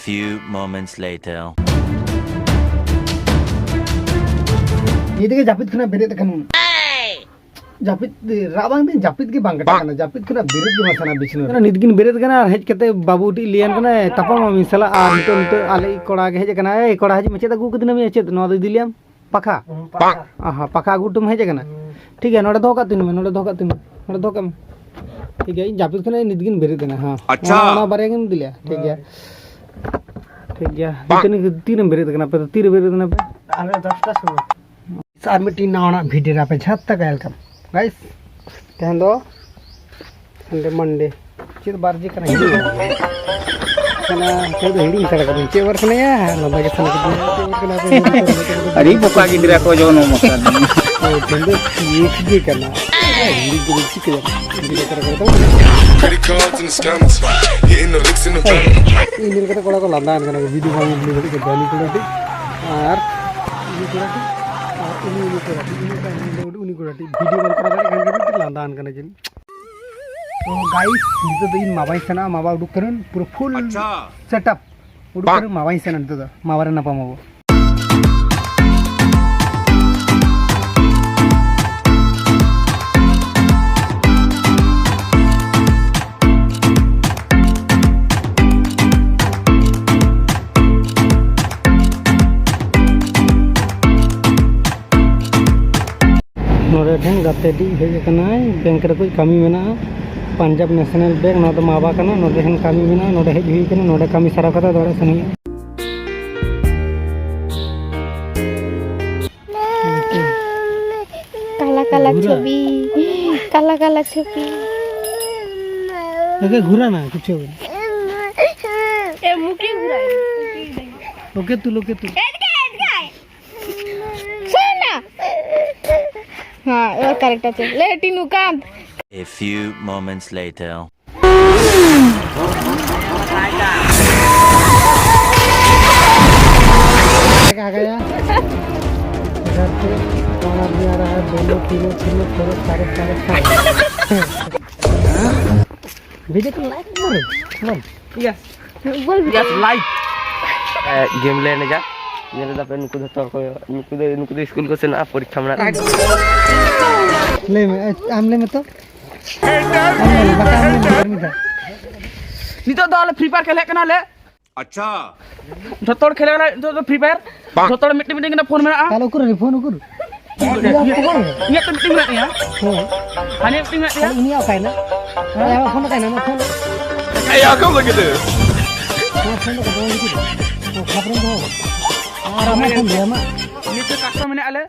few moments later. Ini japit kena beret kan. Japit rabang din japit ki bang kata kana japit kena beret ki masana bisnu. Kana nidgin beret kana hej kate babu ti lian kana tapam ami sala ar nito ale koda ge hej kana e koda haji macet agu kedina mi acet no diliam pakha. Aha pakha agu tum hej kana. ठीक है नोड़े धोका तीन में नोड़े धोका में ठीक है जापित कने निदगिन बेरे देना हां अच्छा ना बारे के दिलिया ठीक है कितने तीन बेरे देना पे तीन बेरे देना पे आले 10 टा सुनो सार में तीन ना वीडियो पे 76 वेलकम गाइस कहन दो संडे मंडे चित बार जी करा के दो हिडी सड़क पे चे वर्क नहीं है लंबा के सन अरे बोका गिदरा को जो नो मकान बंदे ये करना हिडी को ठीक है credit cards and scams hitting the licks in the bank ini kata kola ko landa kan video bang ini ke dani ko nanti ar ini ko nanti ini ko nanti video bang kora kan kan landa kan jadi तो guys itu tuh ini mabai sana mawa uduk kan pura full setup uduk kan mabai sana itu tuh mawara napa mau नोड़े ठेन गाते D hedge कना bank रे कोई कमी मेना Punjab national bank नोड़े मावा कना नोड़े ठेन कमी मेना नोड़े हेज हुई कना नोड़े कमी सारा कता दोड़े सनी काला काला छवि ओके घुरा ना कुछ हो ए मुके घुरा ओके तू सुना हां ये करेक्ट है ले Tinu Kant A few moments later. आ गया इधर से कौन आदमी आ रहा है दोनों तीनों थोड़े सारे वीडियो को लाइक मारो चल यस बोल यस लाइक गेम लेने जा मेरे दा पे नुकु दे स्कूल को से ना परीक्षा में ले आमले में तो नितो दाल फ्री फायर खेले कना ले अच्छा धतोड़ खेले ना तो फ्री फायर धतोड़ मीटिंग ना फोन में आ चलो कर फोन कर ये तो मीटिंग में है हां हाने मीटिंग में है ini apa ना ya फोन का ना फोन ए या कम लगे दे फोन का दो gitu खबर दो और हम फोन दे मा नितो काटो में आले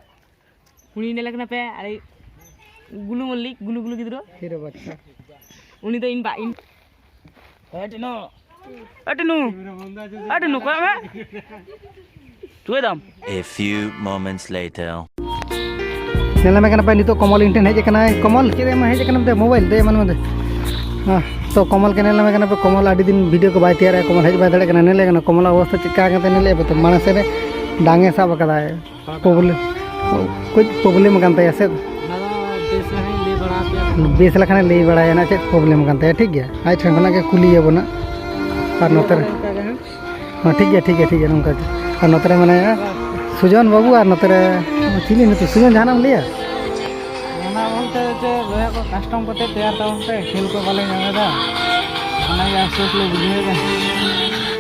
उनी ने लगना पे अरे गुलू मल्लिक गुलू गिद्रो फिर बच्चा उनी तो इन अटनो को में तुए दाम A few moments later. नेला में कना नितो कमल इंटेन हेज कना कमल के में हेज कना मोबाइल दे मन में हां तो कमल के नेला में कना कमल आडी दिन वीडियो को बाय तैयार है कमल हेज बाय दड़े कना नेले कना कमल अवस्था चिका कते नेले तो मानस रे डांगे साब कदा है कुछ प्रॉब्लम कानते है से बेस लखने ले बड़ा है ना चेक प्रॉब्लम कानते है ठीक है आज ठंडना के कुली है बना और नोतर हां ठीक है नंका और नोतर माने सुजन बाबू और नोतर चिली न तो सुजन जाना लिया ना बोलते जे लोहे को कस्टम करते तैयार था खेल को वाले जाने था ना या सोच लो बुझेगा